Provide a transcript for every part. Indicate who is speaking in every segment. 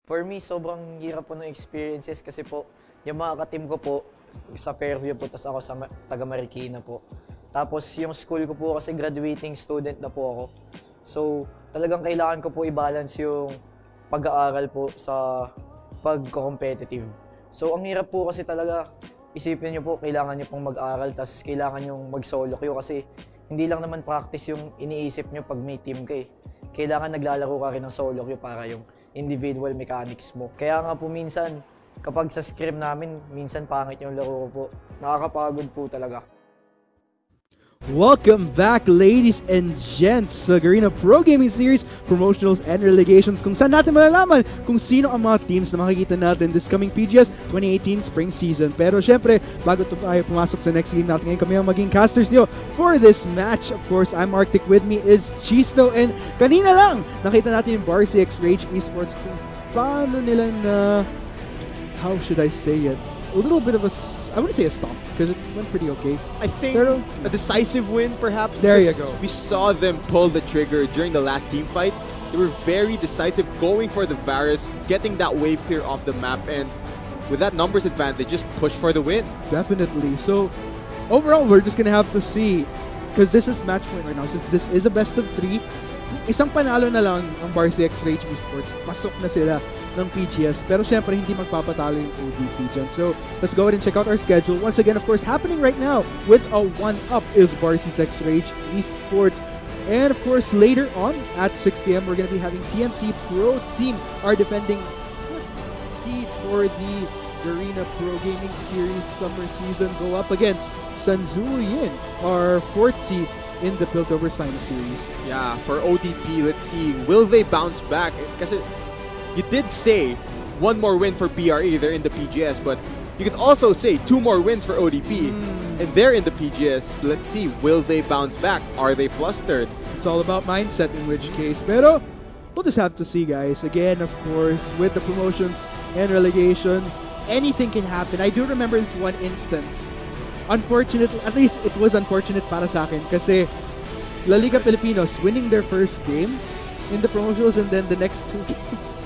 Speaker 1: For me, sobrang hirap po ng experiences kasi po, yung mga ka-team ko po, sa Fairview po, tapos ako sa taga Marikina po. Tapos yung school ko po kasi graduating student na po ako. So, talagang kailangan ko po i-balance yung pag-aaral po sa pag-competitive. So, ang hirap po kasi talaga, isipin nyo po, kailangan nyo pong mag-aaral, tapos kailangan nyo mag-solo queue kasi hindi lang naman practice yung iniisip nyo pag may team ka eh. Kailangan naglalaro ka rin ng solo queue para yung individual mechanics mo. Kaya nga po minsan, kapag sa scrim namin, minsan pangit yung laro ko po. Nakakapagod po talaga.
Speaker 2: Welcome back, ladies and gents, sa Garena Pro Gaming Series Promotionals and Relegations, kung saan natin malalaman kung sino ang mga teams na makikita natin this coming PGS 2018 Spring Season. Pero syempre, bago tayo pumasok sa next game natin ngayon, kami ang maging casters nyo for this match. Of course, I'm Arctic, with me is Chisto, and kanina lang, nakita natin yung BRE Rage Esports kung paano nila na, how should I say it, a little bit of a, I wouldn't say a stomp, because it went pretty okay.
Speaker 3: I think a decisive win, perhaps.
Speaker 2: There you go.
Speaker 3: We saw them pull the trigger during the last team fight. They were very decisive, going for the Varus, getting that wave clear off the map, and with that numbers advantage, just push for the win.
Speaker 2: Definitely. So, overall, we're just gonna have to see, because this is match point right now, since this is a best of 3, isang panalo na lang ang BRE Rage Esports, pasok na sila ng PGS, pero syempre hindi magpapatalo yung ODP dyan. So let's go ahead and check out our schedule. Once again, of course, happening right now with a 1-up is BRE Rage Esports. And of course, later on at 6 p.m, we're going to be having TNC Pro Team, our defending seed for the Garena Pro Gaming Series Summer Season, go up against Sanzuyin, our 4th seed in the Piltover's Final Series.
Speaker 3: Yeah, for ODP, let's see, will they bounce back? Because you did say one more win for BRE, they're in the PGS, but you could also say 2 more wins for ODP, and they're in the PGS. Let's see, will they bounce back? Are they flustered?
Speaker 2: It's all about mindset in which case, pero we'll just have to see, guys. Again, of course, with the promotions and relegations, anything can happen. I do remember this one instance. Unfortunately, at least it was unfortunate para sa akin kasi La Liga Filipinos winning their first game in the promotions, and then the next 2 games.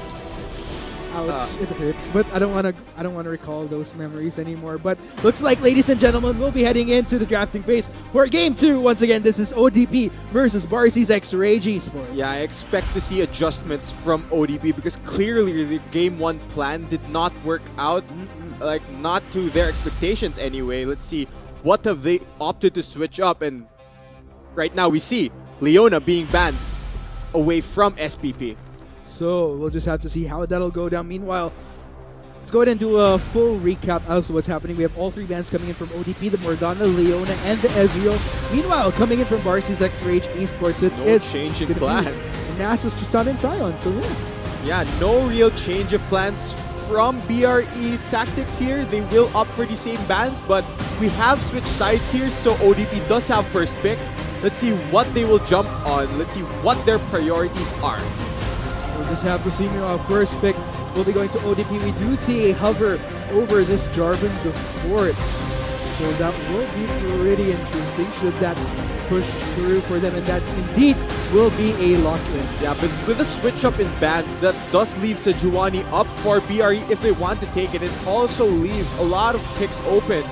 Speaker 2: Ouch, it hurts. But I don't wanna recall those memories anymore. But looks like, ladies and gentlemen, we'll be heading into the drafting phase for game 2. Once again, this is ODP versus BRE Rage Esports.
Speaker 3: Yeah, I expect to see adjustments from ODP because clearly the game 1 plan did not work out. Like, not to their expectations anyway. Let's see, what have they opted to switch up? And right now we see Leona being banned away from SPP.
Speaker 2: So we'll just have to see how that'll go down. Meanwhile, let's go ahead and do a full recap as to what's happening. We have all 3 bans coming in from ODP, the Morgana, Leona, and the Ezreal. Meanwhile, coming in from BRE Rage Esports, it is
Speaker 3: change in plans.
Speaker 2: Nasus, Tristan, and Sion. So
Speaker 3: yeah, no real change of plans from BRE's tactics here. They will opt for the same bans, but we have switched sides here, so ODP does have first pick. Let's see what they will jump on. Let's see what their priorities are.
Speaker 2: We'll just have to see our first pick will be going to ODP. We do see a hover over this Jarvan the Fort, so that will be pretty interesting should that push through for them, and that indeed will be a lock-in.
Speaker 3: Yeah, but with a switch up in bans, that does leave Sejuani up for BRE if they want to take it. It also leaves a lot of picks open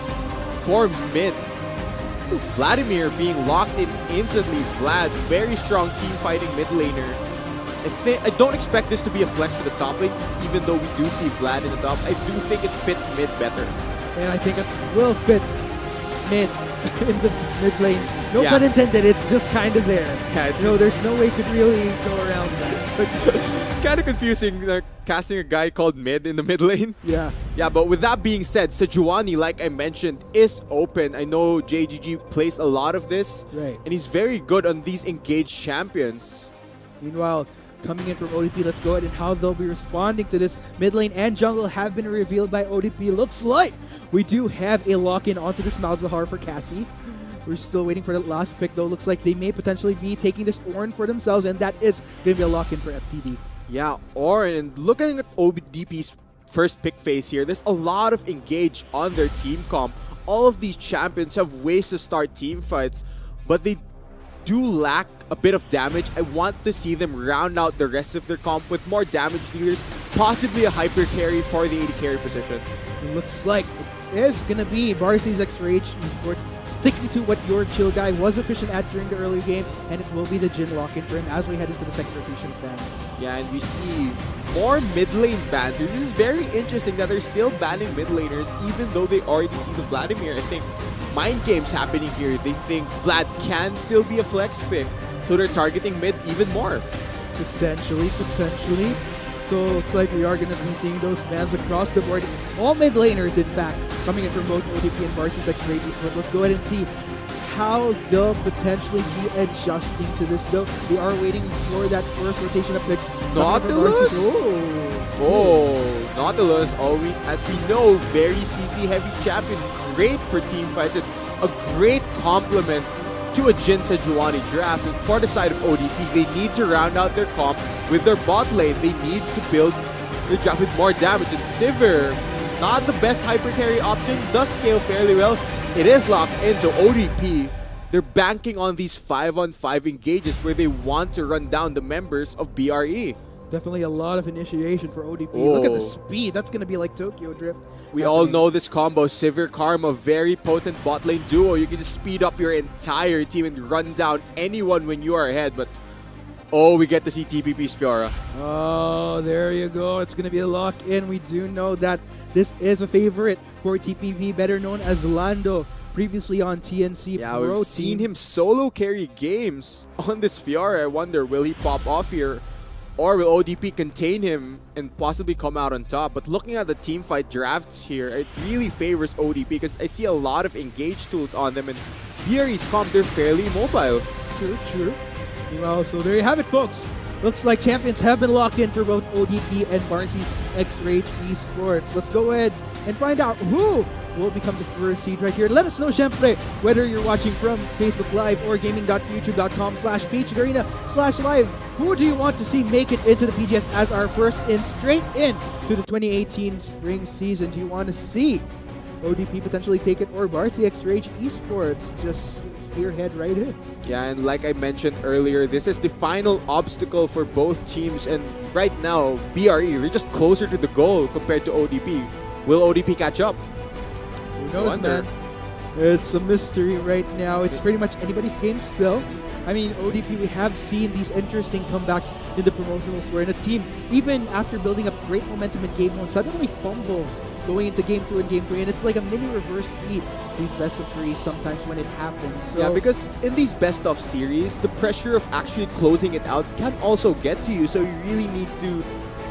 Speaker 3: for mid. Vladimir being locked in instantly. Vlad, very strong team fighting mid laner. I don't expect this to be a flex for the top lane, even though we do see Vlad in the top. I do think it fits mid better.
Speaker 2: And I think it will fit mid in the mid lane. No pun intended, it's just kind of there. Yeah, there's no way you could really go around that.
Speaker 3: It's kind of confusing casting a guy called mid in the mid lane.
Speaker 2: Yeah.
Speaker 3: Yeah, but with that being said, Sejuani, like I mentioned, is open. I know JGG plays a lot of this.
Speaker 2: Right.
Speaker 3: And he's very good on these engaged champions.
Speaker 2: Meanwhile, coming in from ODP, let's go ahead and how they'll be responding to this. Mid lane and jungle have been revealed by ODP. Looks like we do have a lock-in onto this Malzahar for Cassie. We're still waiting for the last pick though. Looks like they may potentially be taking this Ornn for themselves, and that is going to be a lock-in for FTD.
Speaker 3: Yeah, Ornn, and looking at ODP's first pick phase here, there's a lot of engage on their team comp. All of these champions have ways to start team fights, but they do lack a bit of damage. I want to see them round out the rest of their comp with more damage dealers, possibly a hyper carry for the AD carry position.
Speaker 2: It looks like it is going to be Barcy's X-Rage Esports sticking to what your chill guy was efficient at during the early game, and it will be the Jhin lock-in for him as we head into the second rotation of bans.
Speaker 3: Yeah, and we see more mid lane bans here. This is very interesting that they're still banning mid laners even though they already see the Vladimir. I think mind games happening here. They think Vlad can still be a flex pick, so they're targeting mid even more.
Speaker 2: Potentially. So looks like we are going to be seeing those bans across the board. All mid laners, in fact, coming in from both ODP and Barcy's X-Rage Esports. Let's go ahead and see how they'll potentially be adjusting to this, though. We are waiting for that first rotation of picks.
Speaker 3: Nautilus? Oh, Nautilus, as we know, very CC heavy champion. Great for team fights and a great complement to a Jhin Sejuani draft. And for the side of ODP, they need to round out their comp with their bot lane. They need to build their draft with more damage. And Sivir, not the best hyper carry option, does scale fairly well. It is locked in, so ODP, they're banking on these 5-on-5 engages where they want to run down the members of BRE.
Speaker 2: Definitely a lot of initiation for ODP. Look at the speed. That's going to be like Tokyo Drift.
Speaker 3: We all know this combo, Sivir Karma, very potent bot lane duo. You can just speed up your entire team and run down anyone when you are ahead. But, oh, we get to see TPP's Fiora.
Speaker 2: Oh, there you go. It's going to be a lock-in. We do know that this is a favorite for TPP, better known as Lando, previously on TNC
Speaker 3: Yeah,
Speaker 2: Pro
Speaker 3: we've seen him solo carry games on this Fiora. I wonder, will he pop off here? Or will ODP contain him and possibly come out on top? But looking at the teamfight drafts here, it really favors ODP because I see a lot of engage tools on them, and BRE's comp, they're fairly mobile.
Speaker 2: True. Well, so there you have it, folks. Looks like champions have been locked in for both ODP and Barcy's X-Rage Esports. Let's go ahead and find out who will become the first seed right here. Let us know, syempre, whether you're watching from Facebook Live or gaming.youtube.com/PGarena/live. Who do you want to see make it into the PGS as our first in straight in to the 2018 spring season? Do you want to see ODP potentially take it or Barcy X-Rage Esports just spearhead right in?
Speaker 3: Yeah, and like I mentioned earlier, this is the final obstacle for both teams, and right now, BRE, they're just closer to the goal compared to ODP. Will ODP catch up?
Speaker 2: Who knows, man? It's a mystery right now. It's pretty much anybody's game still. I mean, ODP, we have seen these interesting comebacks in the promotionals where a team, even after building up great momentum in Game 1, suddenly fumbles going into Game 2 and Game 3, and it's like a mini reverse sweep, these best of 3 sometimes when it happens. So,
Speaker 3: yeah, because in these best of series, the pressure of actually closing it out can also get to you, so you really need to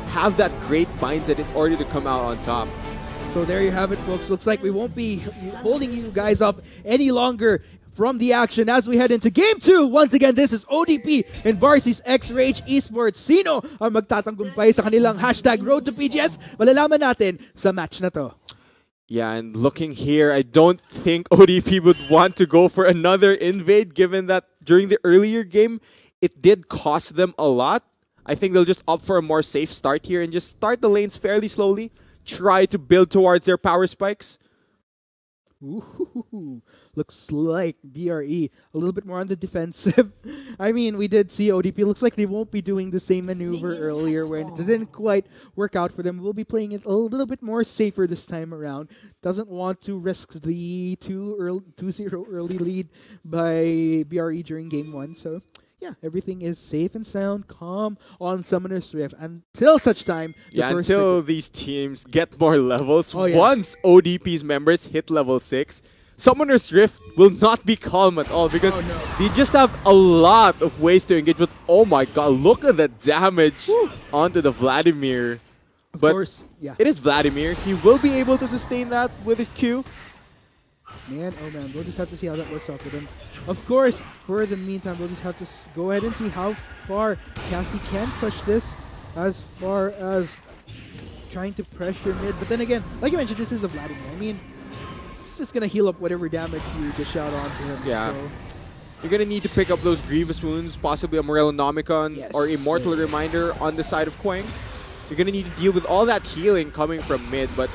Speaker 3: have that great mindset in order to come out on top.
Speaker 2: So there you have it, folks. Looks like we won't be holding you guys up any longer from the action as we head into Game 2. Once again, this is ODP and Barcy's X-Rage Esports. Sino ang magtatanggumpay sa kanilang hashtag Road to PGS? Malalaman natin sa match na to.
Speaker 3: Yeah, and looking here, I don't think ODP would want to go for another invade, given that during the earlier game, it did cost them a lot. I think they'll just opt for a more safe start here and just start the lanes fairly slowly. Try to build towards their power spikes.
Speaker 2: Ooh, looks like BRE a little bit more on the defensive. I mean, we did see ODP. Looks like they won't be doing the same maneuver earlier when it didn't quite work out for them. We'll be playing it a little bit more safer this time around. Doesn't want to risk the 2-0 early lead by BRE during Game 1. So yeah, everything is safe and sound, calm on Summoner's Rift until such time.
Speaker 3: Until these teams get more levels. Once ODP's members hit level 6, Summoner's Rift will not be calm at all because they just have a lot of ways to engage. But oh my god, look at the damage onto the Vladimir. But of course, it is Vladimir. He will be able to sustain that with his Q.
Speaker 2: Man, oh man, we'll just have to see how that works out for them. Of course, for the meantime, we'll just have to go ahead and see how far Cassie can push this as far as trying to pressure mid. But then again, like you mentioned, this is a Vladimir. I mean, it's just going to heal up whatever damage you dish out onto him.
Speaker 3: Yeah.
Speaker 2: So.
Speaker 3: You're going to need to pick up those Grievous Wounds, possibly a Morellonomicon or Immortal Reminder on the side of Quang. You're going to need to deal with all that healing coming from mid. But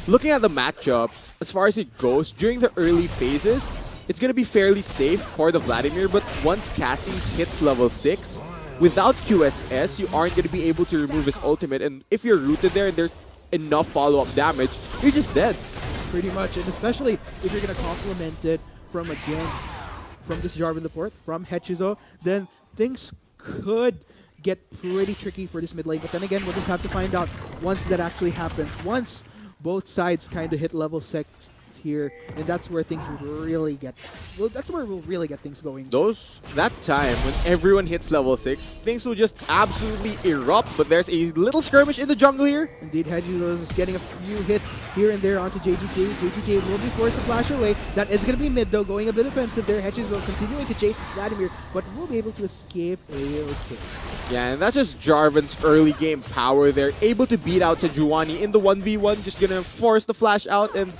Speaker 3: looking at the matchup, as far as it goes, during the early phases, it's going to be fairly safe for the Vladimir, but once Cassie hits level 6, without QSS, you aren't going to be able to remove his ultimate. And if you're rooted there and there's enough follow-up damage, you're just dead.
Speaker 2: Pretty much, and especially if you're going to complement it from, again, from this Jarvan Laporte, from Hechizo, then things could get pretty tricky for this mid lane. But then again, we'll just have to find out once that actually happens. Once both sides kind of hit level 6 here, and that's where things will really get, well, that's where we'll really get things going.
Speaker 3: That time when everyone hits level 6, things will just absolutely erupt. But there's a little skirmish in the jungle here.
Speaker 2: Indeed, Hechizo is getting a few hits here and there onto JGJ. JGJ will be forced to flash away. That is going to be mid though, going a bit offensive there. Hechizo continuing to chase Vladimir, but will be able to escape AOK.
Speaker 3: Yeah, and that's just Jarvan's early game power there. Able to beat out Sejuani in the 1v1, just gonna force the flash out, and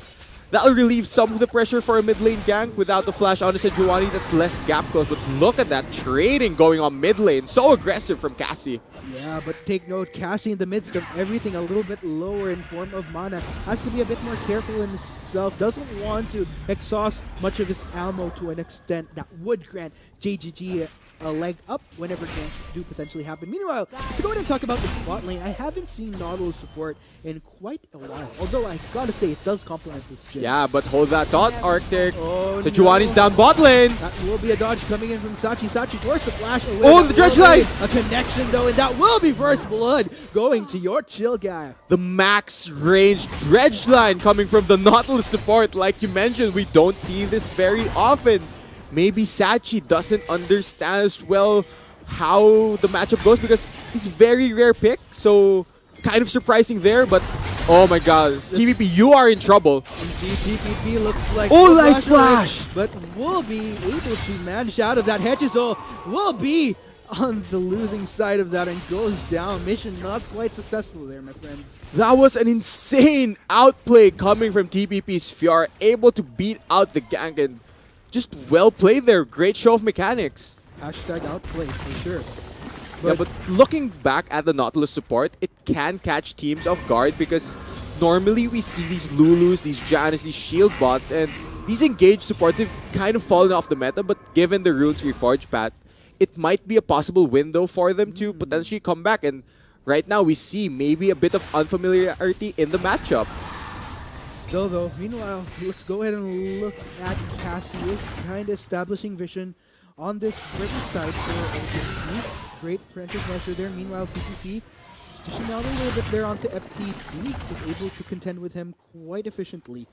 Speaker 3: that'll relieve some of the pressure for a mid lane gank. Without the flash on Sejuani, that's less gap close. But look at that trading going on mid lane. So aggressive from Cassie.
Speaker 2: Yeah, but take note, Cassie in the midst of everything a little bit lower in form of mana has to be a bit more careful in himself. Doesn't want to exhaust much of his ammo to an extent that would grant JGG a leg up whenever ganks do potentially happen. Meanwhile, to go ahead and talk about the spot lane, I haven't seen Nautilus support in quite a while. Although I gotta say, it does complement this gym.
Speaker 3: Yeah, but hold that thought, Arctic.
Speaker 2: Oh,
Speaker 3: Sejuani's
Speaker 2: no.
Speaker 3: down bot lane.
Speaker 2: That will be a dodge coming in from Sachi. Sachi forced to flash away.
Speaker 3: Oh,
Speaker 2: That
Speaker 3: the dredge
Speaker 2: will
Speaker 3: line!
Speaker 2: be a connection though, and that will be first blood going to your chill guy.
Speaker 3: The max range dredge line coming from the Nautilus support. Like you mentioned, we don't see this very often. Maybe Sachi doesn't understand as well how the matchup goes because he's a very rare pick. So kind of surprising there, but oh my god. TVP, you are in trouble.
Speaker 2: Indeed, TPP looks like
Speaker 3: oh, nice flash!
Speaker 2: But will be able to manage out of that. Hechizo will be on the losing side of that and goes down. Mission not quite successful there, my friends.
Speaker 3: That was an insane outplay coming from TPP's Fiora, able to beat out the gank, and just well played there. Great show of mechanics.
Speaker 2: Hashtag outplay for sure.
Speaker 3: Yeah, but looking back at the Nautilus support, it can catch teams off guard because normally we see these Lulus, these Janus, these shield bots, and these engaged supports have kind of fallen off the meta, but given the Runes Reforged path, it might be a possible window for them to potentially come back, and right now we see maybe a bit of unfamiliarity in the matchup.
Speaker 2: Still though, meanwhile, let's go ahead and look at Cassius kind of establishing vision on this British side for ODP. Great frantic measure there. Meanwhile, TPP dishing out a little bit there onto FTD, was able to contend with him quite efficiently.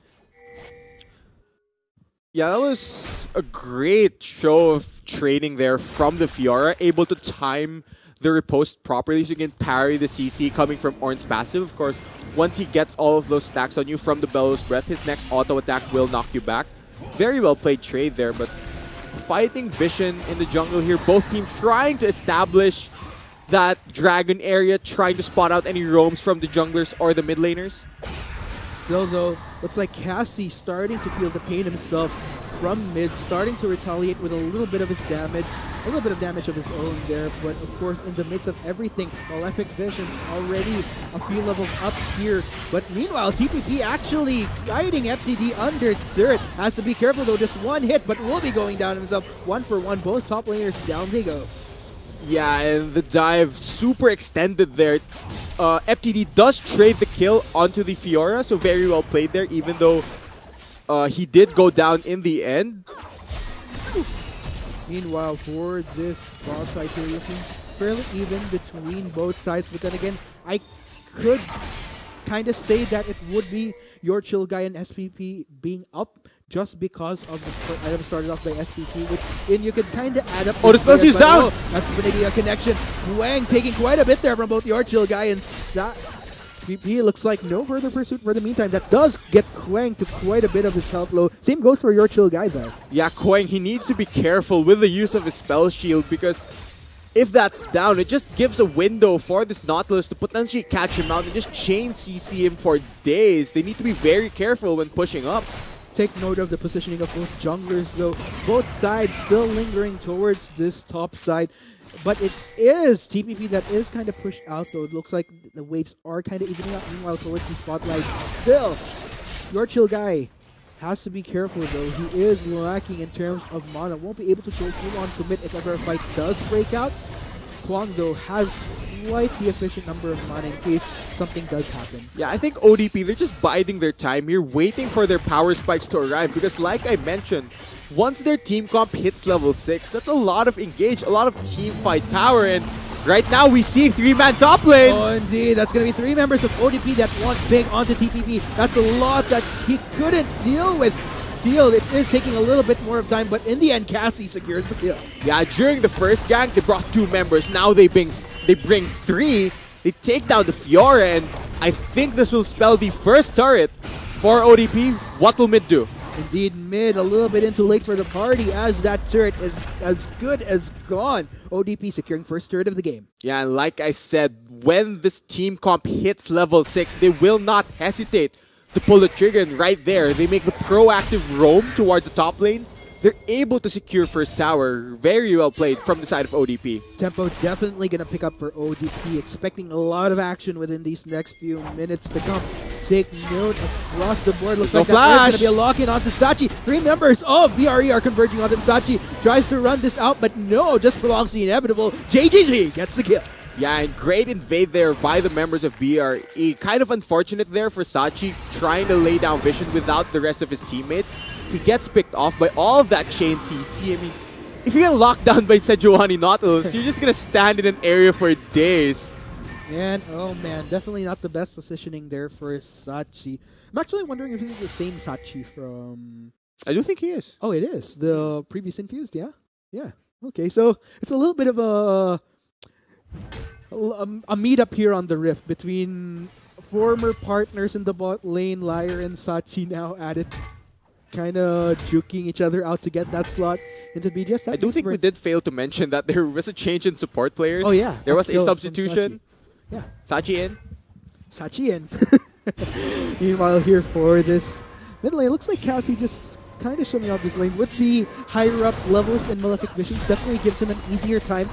Speaker 3: Yeah, that was a great show of trading there from the Fiora, able to time the riposte properly so you can parry the CC coming from Ornn's passive. Of course, once he gets all of those stacks on you from the Bellows Breath, his next auto attack will knock you back. Very well played trade there, but fighting vision in the jungle here. Both teams trying to establish that dragon area, trying to spot out any roams from the junglers or the mid laners.
Speaker 2: Still though, looks like Cassie starting to feel the pain himself from mid, starting to retaliate with a little bit of his damage, a little bit of damage of his own there, but of course in the midst of everything, Malefic Vision's already a few levels up here, but meanwhile TPP actually guiding FTD under turret. Has to be careful though, just one hit, but will be going down himself. 1 for 1, both top laners down they go.
Speaker 3: Yeah, and the dive super extended there. FTD does trade the kill onto the Fiora, so very well played there, even though he did go down in the end.
Speaker 2: Meanwhile, for this bot side here, looking fairly even between both sides, but then again, I could kind of say that it would be your chill guy and SPP being up just because of the item started off by SPC, which then you could kind of add up.
Speaker 3: Oh, the spell is down!
Speaker 2: That's going to be a connection. Wang taking quite a bit there from both your chill guy and PP. Looks like no further pursuit for the meantime. That does get Kwang to quite a bit of his health low. Same goes for your chill guy though.
Speaker 3: Yeah, Kwang, he needs to be careful with the use of his spell shield because if that's down, it just gives a window for this Nautilus to potentially catch him out and just chain CC him for days. They need to be very careful when pushing up.
Speaker 2: Take note of the positioning of both junglers though. Both sides still lingering towards this top side. But it is TPP that is kind of pushed out though. It looks like the waves are kind of evening out. Meanwhile, towards the spotlight, still, your chill guy has to be careful though. He is lacking in terms of mana. Won't be able to go full on commit if ever a fight does break out. Kwang, though, has quite the efficient number of mana in case something does happen.
Speaker 3: Yeah, I think ODP, they're just biding their time here, waiting for their power spikes to arrive. Because like I mentioned, once their team comp hits level 6, that's a lot of engage, a lot of team fight power. And right now, we see 3-man top lane.
Speaker 2: Oh, indeed. That's going to be 3 members of ODP that want big onto TPP. That's a lot that he couldn't deal with. Still, it is taking a little bit more of time, but in the end, Cassie secures the kill.
Speaker 3: Yeah, during the first gank, they brought 2 members. Now they bring 3. They take down the Fiora, and I think this will spell the first turret for ODP. What will mid do?
Speaker 2: Indeed, mid a little bit into late for the party as that turret is as good as gone. ODP securing first turret of the game.
Speaker 3: Yeah, and like I said, when this team comp hits level 6, they will not hesitate to pull the trigger, and right there, they make the proactive roam towards the top lane. They're able to secure first tower. Very well played from the side of ODP.
Speaker 2: Tempo definitely going to pick up for ODP. Expecting a lot of action within these next few minutes to come. Take note across the board. Looks like there's going to be a lock-in onto Sachi. 3 members of BRE are converging onto Sachi. Tries to run this out, but no, just prolongs the inevitable. JGG gets the kill.
Speaker 3: Yeah, and great invade there by the members of BRE. Kind of unfortunate there for Sachi trying to lay down vision without the rest of his teammates. He gets picked off by all of that chain CC. I mean, if you get locked down by Sejuani Nautilus, you're just going to stand in an area for days.
Speaker 2: And, oh man, definitely not the best positioning there for Sachi. I'm actually wondering if this is the same Sachi from...
Speaker 3: I do think he is.
Speaker 2: Oh, it is. The previous Infused, yeah? Yeah. Okay, so it's a little bit of a meetup here on the Rift between former partners in the bot lane, Liar and Sachi now at it. Kind of juking each other out to get that slot into BGS.
Speaker 3: I do think we did fail to mention that there was a change in support players.
Speaker 2: Oh yeah.
Speaker 3: There was a substitution.
Speaker 2: Yeah.
Speaker 3: Sachi in.
Speaker 2: Sachi in. Meanwhile here for this mid lane, looks like Cassie just kind of showing off this lane with the higher up levels in Malefic Visions. Definitely gives him an easier time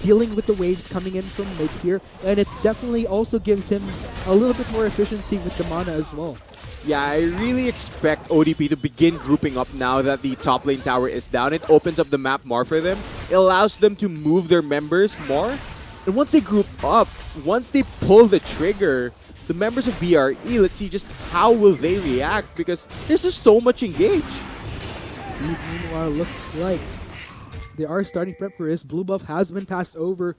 Speaker 2: dealing with the waves coming in from mid here, and it definitely also gives him a little bit more efficiency with the mana as well.
Speaker 3: Yeah, I really expect ODP to begin grouping up now that the top lane tower is down. It opens up the map more for them. It allows them to move their members more. And once they group up, once they pull the trigger, the members of BRE, let's see just how will they react, because there's just so much engage.
Speaker 2: Meanwhile, looks like they are starting prep for this. Blue buff has been passed over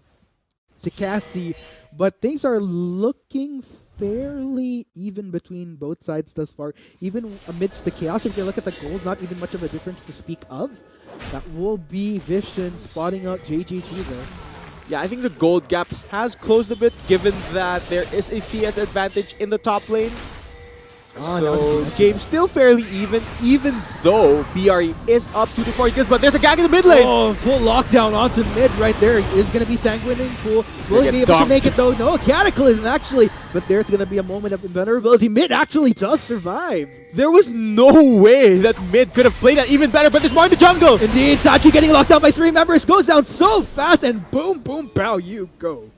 Speaker 2: to Cassie, but things are looking fairly even between both sides thus far. Even amidst the chaos, if you look at the gold, not even much of a difference to speak of. That will be Vision spotting out JGG there.
Speaker 3: Yeah, I think the gold gap has closed a bit, given that there is a CS advantage in the top lane. So, game still fairly even though BRE is up 2-4 kills, but there's a gang in the mid lane.
Speaker 2: Oh, full lockdown onto mid right there. Is going to be Sanguine and Cool. Will he be able to make it though? No, Cataclysm actually, but there's going to be a moment of invulnerability. Mid actually does survive.
Speaker 3: There was no way that mid could have played that even better, but there's more in the jungle.
Speaker 2: Indeed, Sachi getting locked down by 3 members, goes down so fast, and boom, boom, pow, you go.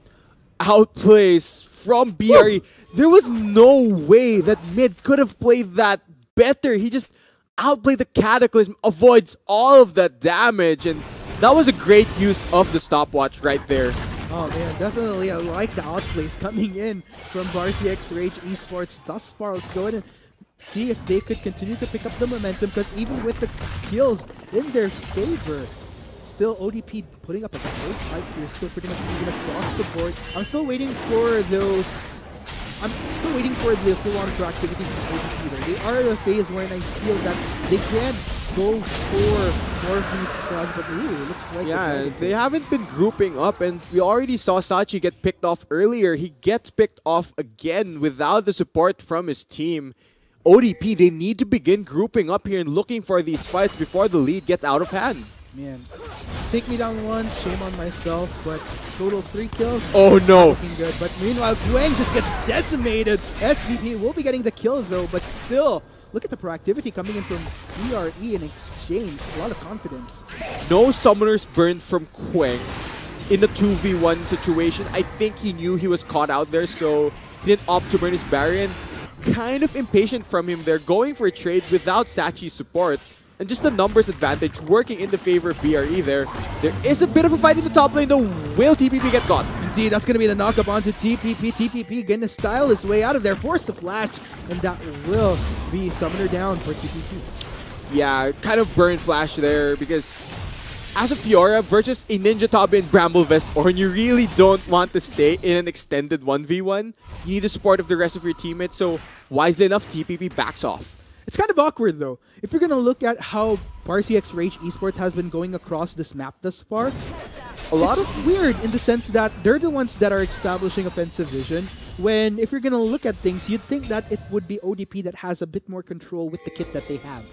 Speaker 3: Outplays from BRE. There was no way that mid could have played that better. He just outplayed the Cataclysm, avoids all of that damage, and that was a great use of the stopwatch right there.
Speaker 2: Oh man, definitely I like the outplays coming in from BRCX Rage Esports thus far. Let's go ahead and see if they could continue to pick up the momentum, because even with the kills in their favor, still ODP putting up a great fight here, still pretty much even across the board. I'm still waiting for the full-on proactivity from ODP though. They are at a phase where I feel that they can go for more of these squads, but ooh, it looks like...
Speaker 3: Yeah, they haven't been grouping up, and we already saw Sachi get picked off earlier. He gets picked off again without the support from his team. ODP, they need to begin grouping up here and looking for these fights before the lead gets out of hand.
Speaker 2: Man, take me down once, shame on myself, but total 3 kills.
Speaker 3: Oh no!
Speaker 2: Looking good, but meanwhile, Gwang just gets decimated. SVP will be getting the kills though, but still, look at the proactivity coming in from BRE in exchange. A lot of confidence.
Speaker 3: No summoners burned from Quang in the 2v1 situation. I think he knew he was caught out there, so he didn't opt to burn his barrier. Kind of impatient from him there, going for a trade without Sachi's support. and just the numbers advantage working in the favor of BRE there. There is a bit of a fight in the top lane though. Will TPP get caught?
Speaker 2: Indeed, that's going to be the knock-up onto TPP. TPP going to style his way out of there, forced to flash, and that will be summoner down for TPP.
Speaker 3: Yeah, kind of burn flash there because as a Fiora versus a Ninja Tabi and Bramble Vest, or you really don't want to stay in an extended 1v1, you need the support of the rest of your teammates, so wisely enough, TPP backs off.
Speaker 2: It's kind of awkward though. If you're going to look at how BRCX Rage Esports has been going across this map thus far, a lot of weird in the sense that they're the ones that are establishing offensive vision, when if you're going to look at things, you'd think that it would be ODP that has a bit more control with the kit that they have.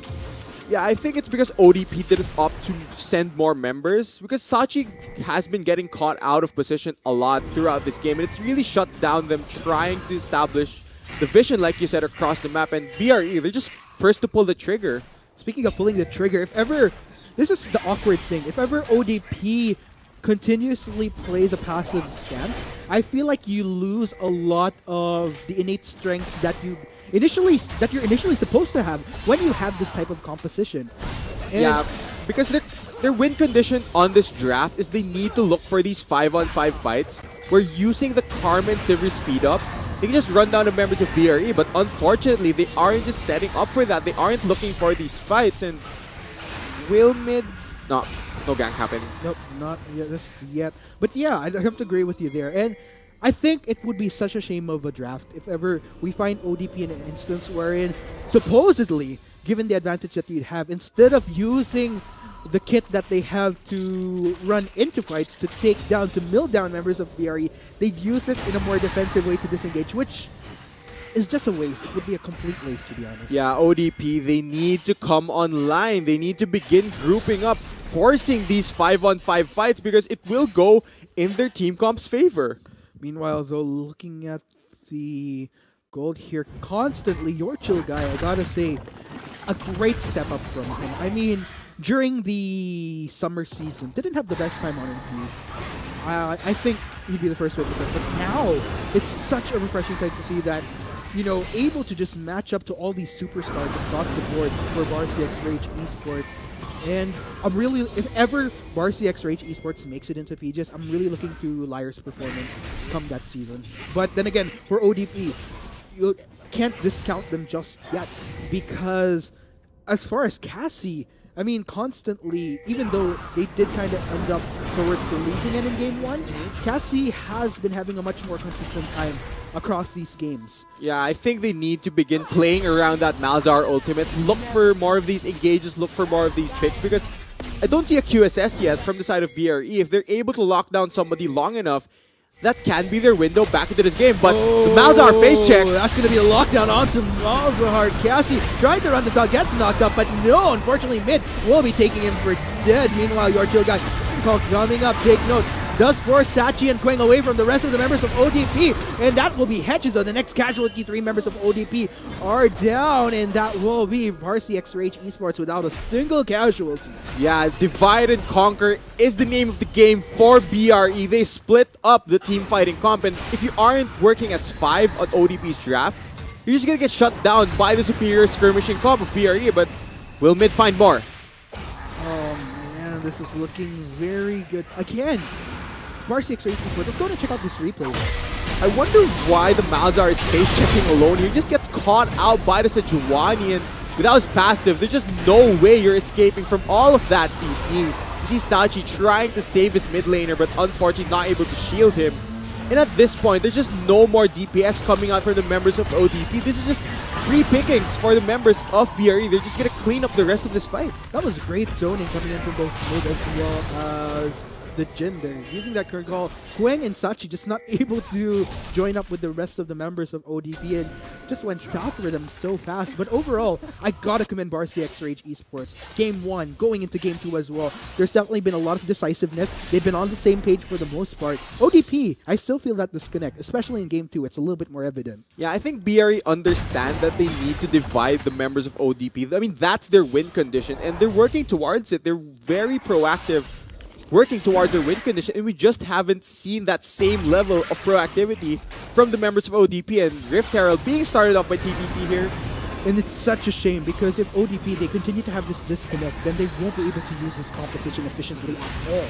Speaker 3: Yeah, I think it's because ODP didn't opt to send more members, because Sachi has been getting caught out of position a lot throughout this game, and it's really shut down them trying to establish the vision, like you said, across the map. And BRE, they're just first to pull the trigger.
Speaker 2: Speaking of pulling the trigger, if ever, this is the awkward thing, if ever ODP continuously plays a passive stance, I feel like you lose a lot of the innate strengths that you're initially supposed to have when you have this type of composition. And
Speaker 3: yeah, because their win condition on this draft is they need to look for these 5-on-5 fights where using the Karma and Sivir speed up, they can just run down the members of BRE, but unfortunately they aren't just setting up for that. They aren't looking for these fights, and will mid... No gank happening.
Speaker 2: Nope, not yet. But yeah, I have to agree with you there. And I think it would be such a shame of a draft if ever we find ODP in an instance wherein, supposedly, given the advantage that you'd have, instead of using the kit that they have to run into fights to take down, to mill down members of BRE, they'd use it in a more defensive way to disengage, which is just a waste. It would be a complete waste, to be honest.
Speaker 3: Yeah, ODP, they need to come online. They need to begin grouping up, forcing these 5-on-5 fights, because it will go in their team comp's favor.
Speaker 2: Meanwhile, though, looking at the gold here constantly, your chill guy, I gotta say, a great step up from him. I mean, during the summer season, didn't have the best time on Infuse. I think he'd be the first one to pick, but now it's such a refreshing time to see that, you know, able to just match up to all these superstars across the board for BRCX Rage Esports. And I'm really, if ever BRCX Rage Esports makes it into PGS, I'm really looking to Lyre's performance come that season. But then again, for ODP, you can't discount them just yet, because as far as Cassie, I mean, constantly, even though they did kind of end up towards the losing end in Game 1, Cassie has been having a much more consistent time across these games.
Speaker 3: Yeah, I think they need to begin playing around that Malzahar ultimate. Look for more of these engages, look for more of these picks, because I don't see a QSS yet from the side of BRE. If they're able to lock down somebody long enough, that can be their window back into this game. But the Malzahar face check.
Speaker 2: That's going to be a lockdown onto Malzahar. Cassie trying to run this out, gets knocked up, but no, unfortunately, mid will be taking him for dead. Meanwhile, your chill guy coming up, take note. Does force Sachi and Quang away from the rest of the members of ODP, and that will be Hedges, though. The next casualty, 3 members of ODP are down, and that will be BRCX Rage Esports without a single casualty.
Speaker 3: Yeah, divide and conquer is the name of the game for BRE. They split up the team fighting comp, and if you aren't working as 5 on ODP's draft, you're just gonna get shut down by the superior skirmishing comp of BRE, but will mid find more?
Speaker 2: Oh man, this is looking very good. Again, BRCX Rage Esports, let's go and check out this replay.
Speaker 3: I wonder why the Malzahar is face checking alone. He just gets caught out by the Sejuani, and without his passive, there's just no way you're escaping from all of that CC. You see Sachi trying to save his mid laner, but unfortunately not able to shield him. And at this point, there's just no more DPS coming out from the members of ODP. This is just free pickings for the members of BRE. They're just going to clean up the rest of this fight.
Speaker 2: That was great zoning coming in from both mid as well as the Jin there. Using that current call, Quang and Sachi just not able to join up with the rest of the members of ODP and just went south for them so fast. But overall, I gotta commend BRCX Rage Esports. Game 1, going into Game 2 as well. There's definitely been a lot of decisiveness. They've been on the same page for the most part. ODP, I still feel that disconnect, especially in Game 2. It's a little bit more evident.
Speaker 3: Yeah, I think BRE understand that they need to divide the members of ODP. I mean, that's their win condition, and they're working towards it. They're very proactive, working towards their win condition, and we just haven't seen that same level of proactivity from the members of ODP. And Rift Herald being started off by TPP here.
Speaker 2: And it's such a shame because if ODP, they continue to have this disconnect, then they won't be able to use this composition efficiently at all.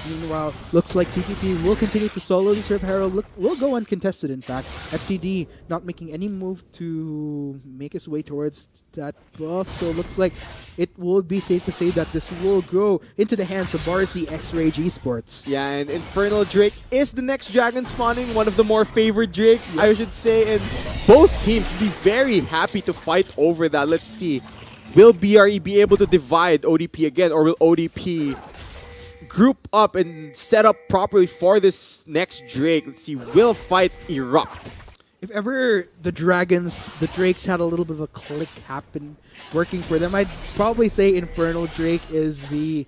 Speaker 2: Meanwhile, looks like TPP will continue to solo the Serp Herald. Will go uncontested, in fact. FTD not making any move to make his way towards that buff. So it looks like it will be safe to say that this will go into the hands of BRE X-Rage Esports.
Speaker 3: Yeah, and Infernal Drake is the next dragon spawning, one of the more favored Drakes, I should say. And both teams will be very happy to fight over that. Let's see. Will BRE be able to divide ODP again, or will ODP group up and set up properly for this next Drake? Let's see. Will fight erupt?
Speaker 2: If ever the Drakes had a little bit of a click happen working for them, I'd probably say Infernal Drake is the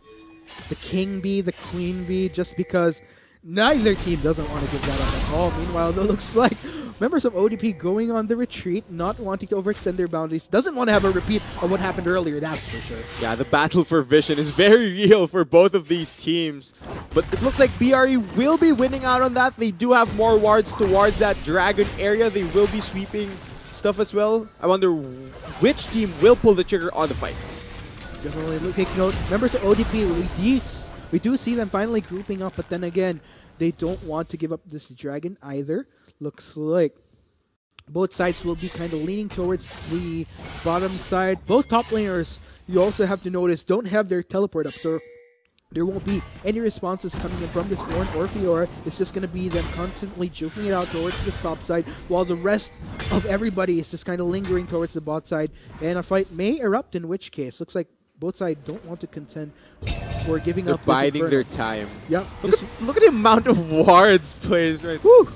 Speaker 2: king bee, the queen bee, just because neither team doesn't want to give that up at all. Meanwhile, it looks like members of ODP going on the retreat, not wanting to overextend their boundaries, doesn't want to have a repeat of what happened earlier, that's for sure.
Speaker 3: Yeah, the battle for vision is very real for both of these teams. But it looks like BRE will be winning out on that. They do have more wards towards that dragon area. They will be sweeping stuff as well. I wonder which team will pull the trigger on the fight.
Speaker 2: Definitely take note. Members of ODP, we do see them finally grouping up, but then again, they don't want to give up this dragon either. Looks like both sides will be kind of leaning towards the bottom side. Both top laners, you also have to notice, don't have their teleport up, so there won't be any responses coming in from this Ornn or Fiora. It's just going to be them constantly juking it out towards this top side, while the rest of everybody is just kind of lingering towards the bot side. And a fight may erupt, in which case, looks like both sides don't want to contend for giving up.
Speaker 3: They're biding their time.
Speaker 2: Yep.
Speaker 3: Look at the amount of wards plays right.
Speaker 2: Whew.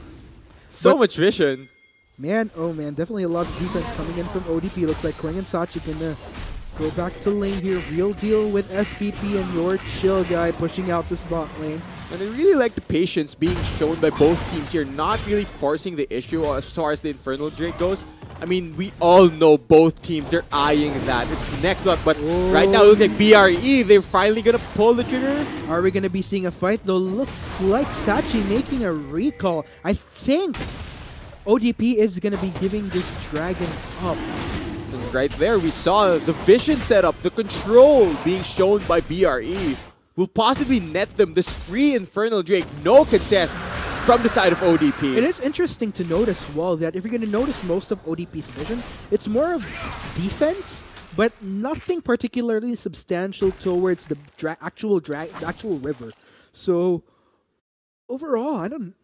Speaker 3: So much vision.
Speaker 2: Man, oh man, definitely a lot of defense coming in from ODP. Looks like Koang and Sachi gonna go back to lane here. Real deal with SPP and your chill guy pushing out this bot lane.
Speaker 3: And I really like the patience being shown by both teams here, not really forcing the issue as far as the Infernal Drake goes. I mean, we all know both teams, they're eyeing that. It's next up, but right now it looks like BRE, they're finally gonna pull the trigger.
Speaker 2: Are we gonna be seeing a fight? Though looks like Sachi making a recall. I think ODP is gonna be giving this dragon up.
Speaker 3: And right there, we saw the vision setup, the control being shown by BRE. Will possibly net them this free Infernal Drake, no contest from the side of ODP.
Speaker 2: It is interesting to notice, well, that if you're going to notice most of ODP's vision, it's more of defense, but nothing particularly substantial towards the actual river. So overall, I don't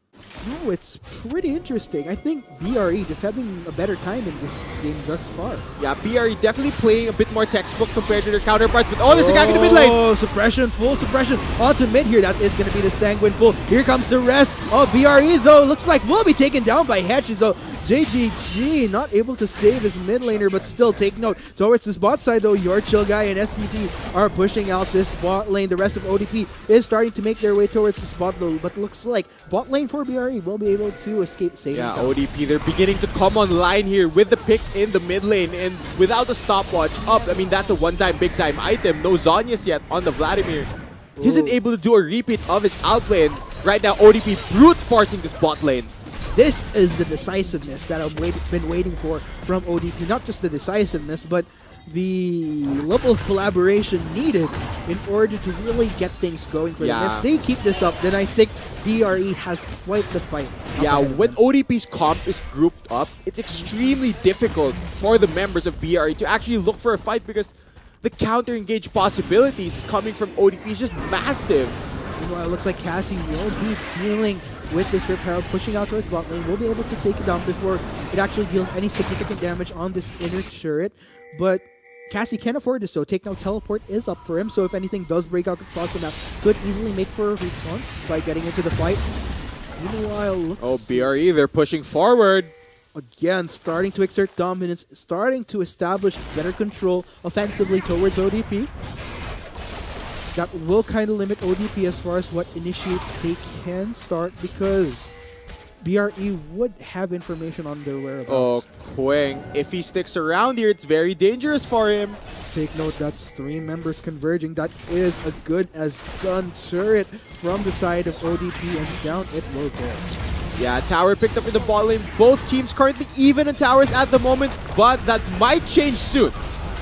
Speaker 2: know, it's pretty interesting. I think BRE just having a better time in this game thus far.
Speaker 3: Yeah, BRE definitely playing a bit more textbook compared to their counterparts, but there's a guy in the mid lane.
Speaker 2: Oh, suppression, full suppression onto mid here. That is going to be the Sanguine pull. Here comes the rest of BRE, though. Looks like will be taken down by Hedges, though. JGG not able to save his mid laner, but still take note towards this bot side, though. Your chill guy and SPP are pushing out this bot lane. The rest of ODP is starting to make their way towards this bot, though, but looks like bot lane for BRE will be able to escape saving.
Speaker 3: Yeah, ODP, they're beginning to come online here with the pick in the mid lane, and without the stopwatch up, I mean, that's a one-time, big-time item. No Zhonya's yet on the Vladimir. He isn't able to do a repeat of his outlane. Right now, ODP brute forcing this bot lane.
Speaker 2: This is the decisiveness that I've been waiting for from ODP. Not just the decisiveness, but the level of collaboration needed in order to really get things going for them. If they keep this up, then I think BRE has quite the fight.
Speaker 3: Yeah, when ODP's comp is grouped up, it's extremely difficult for the members of BRE to actually look for a fight because the counter-engage possibilities coming from ODP is just massive.
Speaker 2: Meanwhile, it looks like Cassie will be dealing with this Rip Herald, pushing out towards bot lane. Will be able to take it down before it actually deals any significant damage on this inner turret. But Cassie can't afford this, so Take Now Teleport is up for him. So if anything does break out across the map, could easily make for a response by getting into the fight. Meanwhile, looks
Speaker 3: BRE, they're pushing forward.
Speaker 2: Again, starting to exert dominance, starting to establish better control offensively towards ODP. That will kind of limit ODP as far as what initiates they can start, because BRE would have information on their whereabouts.
Speaker 3: Oh, Koang, if he sticks around here, it's very dangerous for him.
Speaker 2: Take note, that's 3 members converging. That is a good as done turret from the side of ODP, and down it will go.
Speaker 3: Yeah, tower picked up in the bot lane. Both teams currently even in towers at the moment, but that might change soon.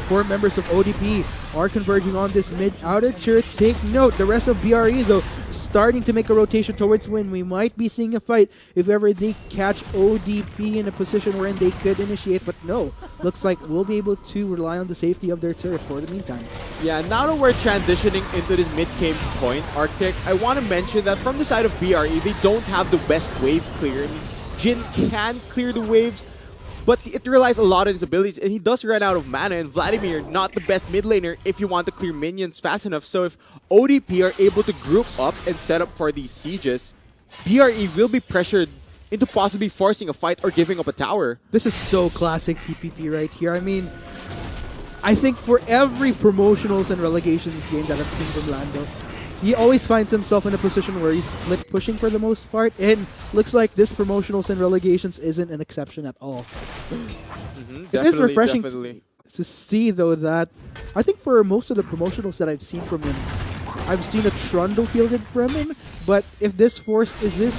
Speaker 2: 4 members of ODP are converging on this mid outer turret. Take note, the rest of BRE though starting to make a rotation towards win. We might be seeing a fight if ever they catch ODP in a position wherein they could initiate, but no. Looks like we'll be able to rely on the safety of their turret for the meantime.
Speaker 3: Yeah, now that we're transitioning into this mid-game point, Arctic, I want to mention that from the side of BRE, they don't have the best wave clear. I mean, Jin can clear the waves, but it relies a lot on his abilities, and he does run out of mana, and Vladimir, not the best mid laner if you want to clear minions fast enough. So if ODP are able to group up and set up for these sieges, BRE will be pressured into possibly forcing a fight or giving up a tower.
Speaker 2: This is so classic TPP right here. I mean, I think for every promotionals and relegations game that I've seen from Lando, he always finds himself in a position where he's split pushing for the most part, and looks like this promotionals and relegations isn't an exception at all. It is refreshing to see, though, that I think for most of the promotionals that I've seen from him, I've seen a Trundle fielded from him, but if this force is this...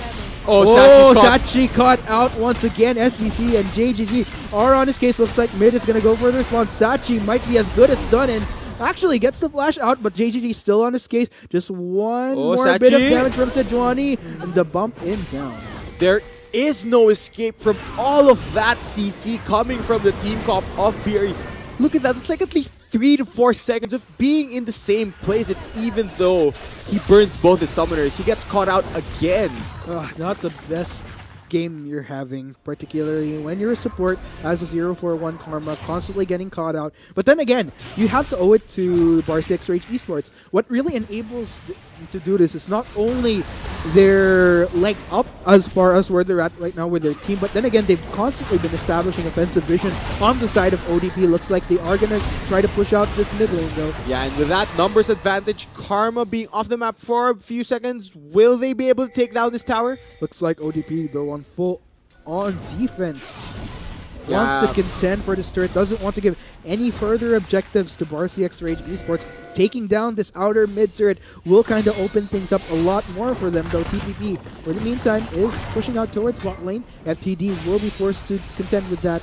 Speaker 3: Oh,
Speaker 2: Sachi caught out once again. SBC and JGG are on his case. Looks like mid is going to go for the response. Sachi might be as good as done, and actually gets the flash out, but JGG still on his case. Just one more
Speaker 3: Sachi.
Speaker 2: bit of damage from Sejuani, and the bump in down.
Speaker 3: There is no escape from all of that CC coming from the team comp of BRE. Look at that, it's like at least 3 to 4 seconds of being in the same place, and even though he burns both his summoners, he gets caught out again.
Speaker 2: Not the best game you're having, particularly when you're a support as a 0-4-1 Karma, constantly getting caught out. But then again, you have to owe it to BRE Rage Esports. What really enables them to do this is not only their leg up as far as where they're at right now with their team, but then again, they've constantly been establishing offensive vision on the side of ODP. Looks like they are going to try to push out this mid lane though.
Speaker 3: Yeah, and with that numbers advantage, Karma being off the map for a few seconds, will they be able to take down this tower?
Speaker 2: Looks like ODP though on full on defense.
Speaker 3: Yeah.
Speaker 2: Wants to contend for this turret, doesn't want to give any further objectives to BRE Rage Esports. Taking down this outer mid turret will kind of open things up a lot more for them, though TPP, for the meantime, is pushing out towards bot lane. FTD will be forced to contend with that.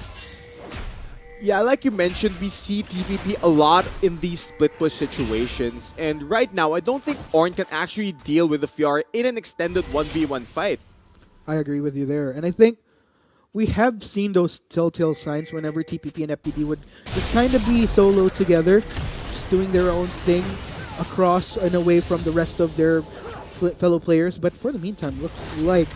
Speaker 3: Yeah, like you mentioned, we see TPP a lot in these split push situations, and right now, I don't think Ornn can actually deal with the Fiora in an extended 1v1 fight.
Speaker 2: I agree with you there, and I think we have seen those telltale signs whenever TPP and FTD would just kind of be solo together, just doing their own thing across and away from the rest of their fellow players. But for the meantime, looks like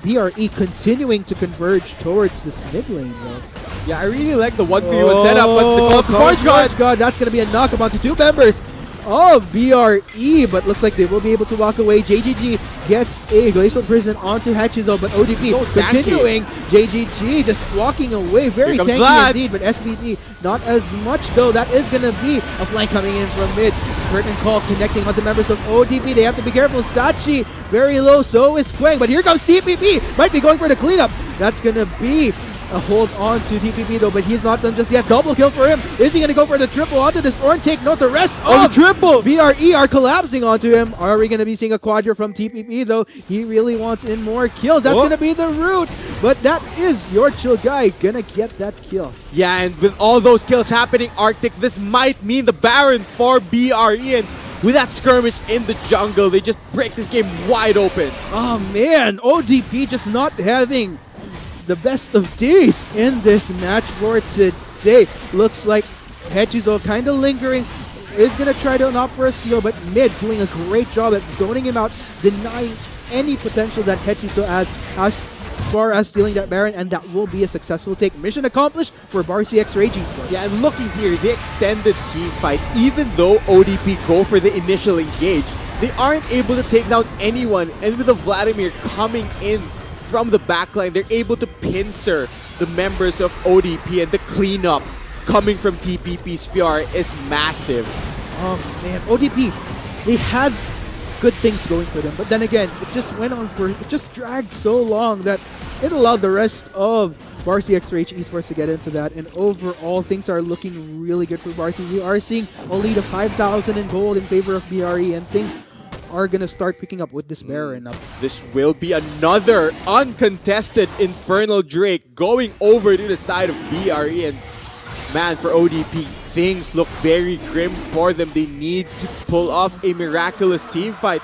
Speaker 2: BRE continuing to converge towards this mid lane though.
Speaker 3: Yeah, I really like the 1v1 setup, but the call for Forge God.
Speaker 2: That's going to be a knockup onto 2 members of BRE, but looks like they will be able to walk away. JGG gets a Glacial Prison onto Hachizo, but ODP
Speaker 3: So
Speaker 2: continuing. JGG just walking away. Very tanky
Speaker 3: Vlad.
Speaker 2: indeed, but SBP not as much though. That is going to be a flank coming in from mid. Curtain call connecting onto members of ODP. They have to be careful. Sachi very low, so is Quang, but here comes TPP. Might be going for the cleanup. That's going to be a hold on to TPP though, but he's not done just yet. Double kill for him. Is he going to go for the triple onto this Ornn? Take note, the rest of
Speaker 3: the triple!
Speaker 2: BRE are collapsing onto him. Are we going to be seeing a quadra from TPP though? He really wants in more kills. That's going to be the route, but that is your chill guy going to get that kill.
Speaker 3: Yeah, and with all those kills happening, Arctic, this might mean the Baron for BRE, and with that skirmish in the jungle, they just break this game wide open.
Speaker 2: Oh man, ODP just not having the best of days in this match for today. Looks like Hachizo kind of lingering, is going to try to opt for a steal, but mid doing a great job at zoning him out, denying any potential that Hachizo has as far as stealing that Baron, and that will be a successful take. Mission accomplished for BRE Rage Esports.
Speaker 3: Yeah, and looking here, the extended team fight, even though ODP go for the initial engage, they aren't able to take down anyone, and with the Vladimir coming in from the backline, they're able to pincer the members of ODP, and the cleanup coming from TPP's Fiora is massive.
Speaker 2: Oh man, ODP, they had good things going for them, but then again, it just went on for, it just dragged so long that it allowed the rest of BRE Rage Esports to get into that, and overall things are looking really good for BRE. We are seeing a lead of 5,000 in gold in favor of BRE, and things are going to start picking up with this Baron up.
Speaker 3: This will be another uncontested Infernal Drake going over to the side of BRE. And man, for ODP, things look very grim for them. They need to pull off a miraculous team fight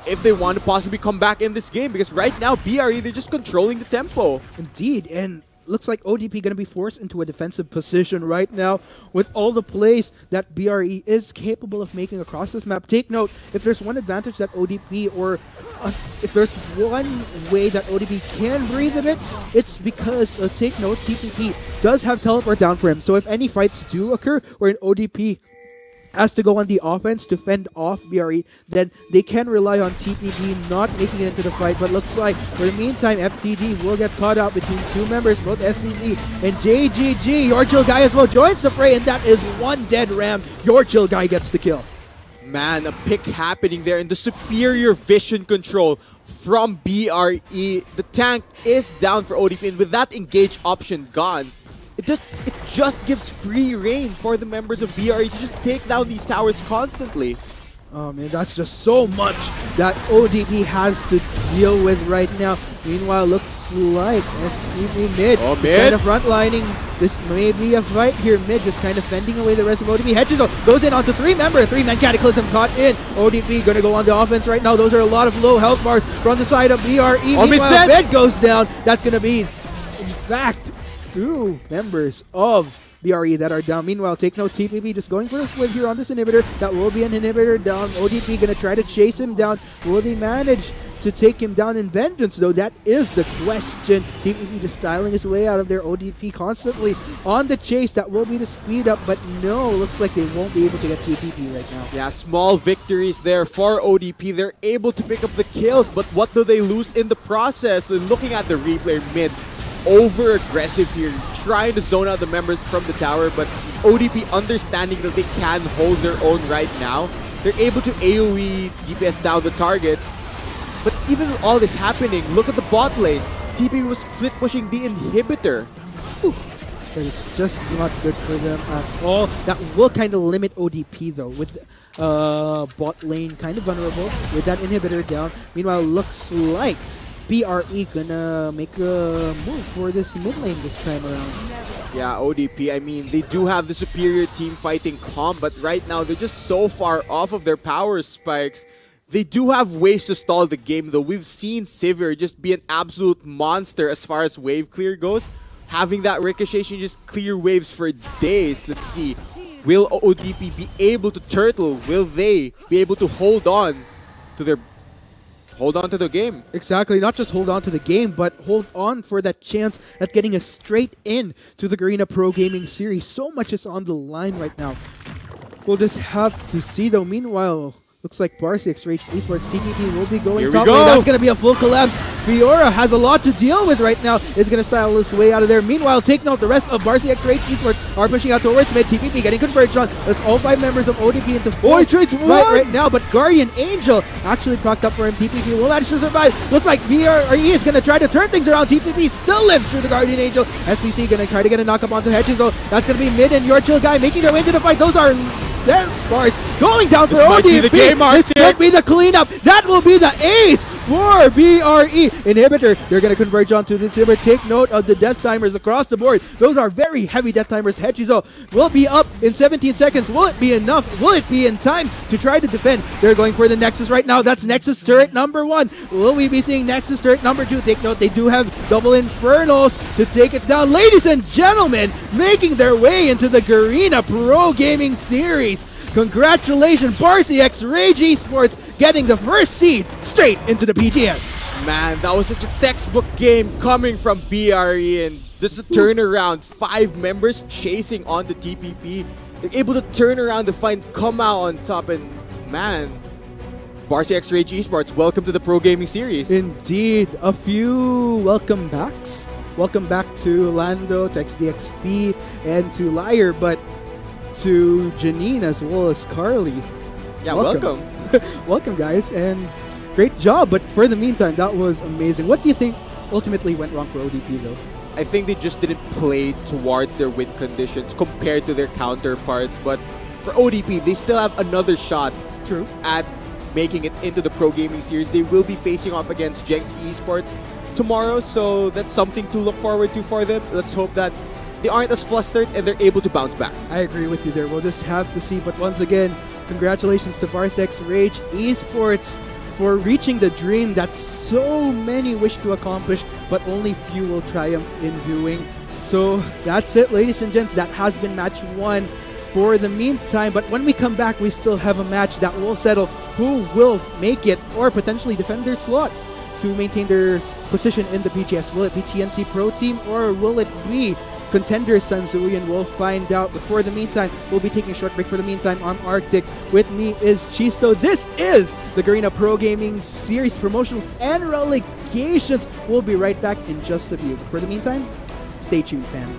Speaker 3: if they want to possibly come back in this game, because right now BRE, they're just controlling the tempo.
Speaker 2: Indeed, and looks like ODP going to be forced into a defensive position right now with all the plays that BRE is capable of making across this map. Take note, if there's one advantage that ODP, or if there's one way that ODP can breathe a bit, it's because, take note, TPP does have teleport down for him. So if any fights do occur where an ODP has to go on the offense to fend off BRE, then they can rely on TPP not making it into the fight. But looks like, for the meantime, FTD will get caught out between two members, both SBZ and JGG. Your Chill Guy as well joins the fray, and that is one dead ram. Your Chill Guy gets the kill.
Speaker 3: Man, a pick happening there, and the superior vision control from BRE. The tank is down for ODP, and with that engage option gone, it just gives free reign for the members of BRE to just take down these towers constantly.
Speaker 2: Oh man, that's just so much that ODP has to deal with right now. Meanwhile, looks like SPV mid is kind of frontlining. This may be a fight here mid, just kind of fending away the rest of ODP. Hedges goes in onto three-member, three-man Cataclysm caught in. ODP gonna go on the offense right now. Those are a lot of low health bars from the side of BRE. Meanwhile, bed goes down. That's gonna be, in fact, two members of BRE that are down. Meanwhile, take note, TPP just going for the split here on this inhibitor. That will be an inhibitor down. ODP gonna try to chase him down. Will they manage to take him down in vengeance, though? That is the question. TPP just styling his way out of their ODP constantly on the chase. That will be the speed up, but no, looks like they won't be able to get TPP right now.
Speaker 3: Yeah, small victories there for ODP. They're able to pick up the kills, but what do they lose in the process? They're looking at the replay mid, over aggressive here, trying to zone out the members from the tower, but ODP understanding that they can hold their own right now. They're able to AoE DPS down the targets. But even with all this happening, look at the bot lane. TP was split pushing the inhibitor.
Speaker 2: But it's just not good for them at all. That will kind of limit ODP though, with bot lane kind of vulnerable with that inhibitor down. Meanwhile, looks like BRE gonna make a move for this mid lane this time around.
Speaker 3: Yeah, ODP, I mean, they do have the superior team fighting comp, but right now they're just so far off of their power spikes. They do have ways to stall the game, though. We've seen Sivir just be an absolute monster as far as wave clear goes. Having that ricochet, she just clear waves for days. Let's see. Will ODP be able to turtle? Will they be able to hold on to the game?
Speaker 2: Exactly, not just hold on to the game, but hold on for that chance at getting a straight in to the Garena Pro Gaming Series. So much is on the line right now. We'll just have to see though. Meanwhile, looks like BRE Esports TPP will be going top lane. That's going to be a full collab. Fiora has a lot to deal with right now. Is going to style his way out of there. Meanwhile, take note, the rest of BRE Esports are pushing out towards mid. TPP getting converged on. That's all 5 members of ODP into 4 right now. But Guardian Angel actually procced up for him. TPP will manage to survive. Looks like BRE is going to try to turn things around. TPP still lives through the Guardian Angel. SPC going to try to get a knock up onto Hedges though. That's going to be mid and Your Chill Guy making their way into the fight. Those are bars going down for ODP. This could be the cleanup. That will be the ace for BRE. Inhibitor, they're going to converge onto this Sivir. Take note of the death timers across the board. Those are very heavy death timers. Hechizo will be up in 17 seconds. Will it be enough? Will it be in time to try to defend? They're going for the Nexus right now. That's Nexus turret number 1. Will we be seeing Nexus turret number 2? Take note, they do have double Infernals to take it down. Ladies and gentlemen, making their way into the Garena Pro Gaming Series. Congratulations, BRE Rage Esports getting the first seed straight into the PGS.
Speaker 3: Man, that was such a textbook game coming from BRE, and this is a turnaround. 5 members chasing on the TPP. They're able to turn around to come out on top, and man, BRE Rage Esports, welcome to the Pro Gaming Series.
Speaker 2: Indeed, a few welcome backs. Welcome back to Lando, to XDXP, and to Liar, but to Janine as well as Carly.
Speaker 3: Yeah, welcome.
Speaker 2: Welcome, guys, and great job. But for the meantime, that was amazing. What do you think ultimately went wrong for ODP, though?
Speaker 3: I think they just didn't play towards their win conditions compared to their counterparts. But for ODP, they still have another shot
Speaker 2: True.
Speaker 3: at making it into the Pro Gaming Series. They will be facing off against Jenks Esports tomorrow, so that's something to look forward to for them. Let's hope that they aren't as flustered and they're able to bounce back.
Speaker 2: I agree with you there. We'll just have to see. But once again, congratulations to Varsex Rage Esports for reaching the dream that so many wish to accomplish, but only few will triumph in doing. So that's it, ladies and gents. That has been match 1 for the meantime. But when we come back, we still have a match that will settle who will make it or potentially defend their slot to maintain their position in the PGS. Will it be TNC Pro Team or will it be contender Sansuian? We'll find out. But for the meantime, we'll be taking a short break. For the meantime, I'm Arctic. With me is Chisto. This is the Garena Pro Gaming Series Promotionals and Relegations. We'll be right back in just a few. But for the meantime, stay tuned, fam.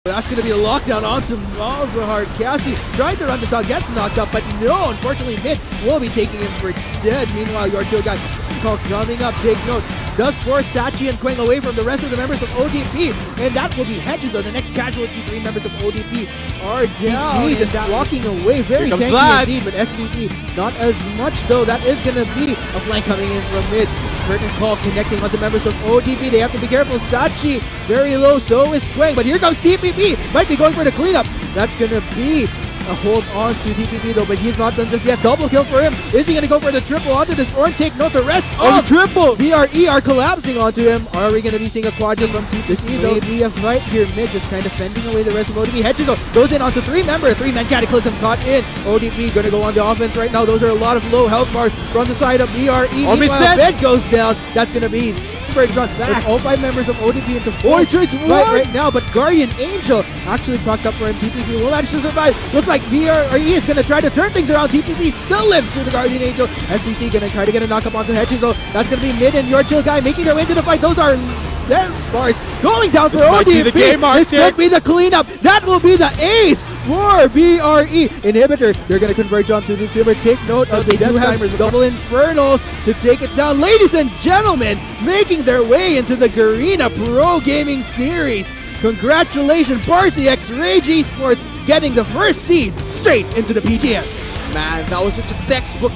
Speaker 2: That's going to be a lockdown onto Malzahar. Cassie trying to run this out, gets knocked up, but no, unfortunately, Mid will be taking him for dead. Meanwhile, your two guys coming up, take note. Does force Sachi and Quang away from the rest of the members of ODP, and that will be Hedges, though. The next casualty, 3 members of ODP are down. PG just walking away, very tanky indeed, but SBP not as much, though. That is going to be a flank coming in from Mid. Curtain call connecting onto members of ODP. They have to be careful. Sachi very low, so is Quang, but here comes DPP. Might be going for the cleanup. That's going to be a hold on to DPP though, but he's not done just yet. Double kill for him. Is he going to go for the triple onto this Orn? Take note, the rest of
Speaker 3: the triple
Speaker 2: BRE are collapsing onto him. Are we going to be seeing a quadra from DPP though? Maybe a fight here. Mid just kind of fending away the rest of ODP. Hedges goes in onto 3-member. 3-man cataclysm caught in. ODP going to go on the offense right now. Those are a lot of low health bars from the side of BRE. Meanwhile, Bed goes down. That's going to be drawn back. All 5 members of ODP into 4 right now, but Guardian Angel actually procced up for him. DPP will manage to survive. Looks like BRE is going to try to turn things around. DPP still lives through the Guardian Angel. SBC going to try to get a knock up onto Hedges, though. That's going to be Mid and your chill guy making their way into the fight. Those are bars going down for ODP. This could be the cleanup. That will be the ace for BRE. Inhibitor, they're going to converge onto the silver. Take note of they do have double infernals to take it down. Ladies and gentlemen, making their way into the Garena Pro Gaming Series. Congratulations, BRCX Rage Esports getting the first seed straight into the PGS.
Speaker 3: Man, that was such a textbook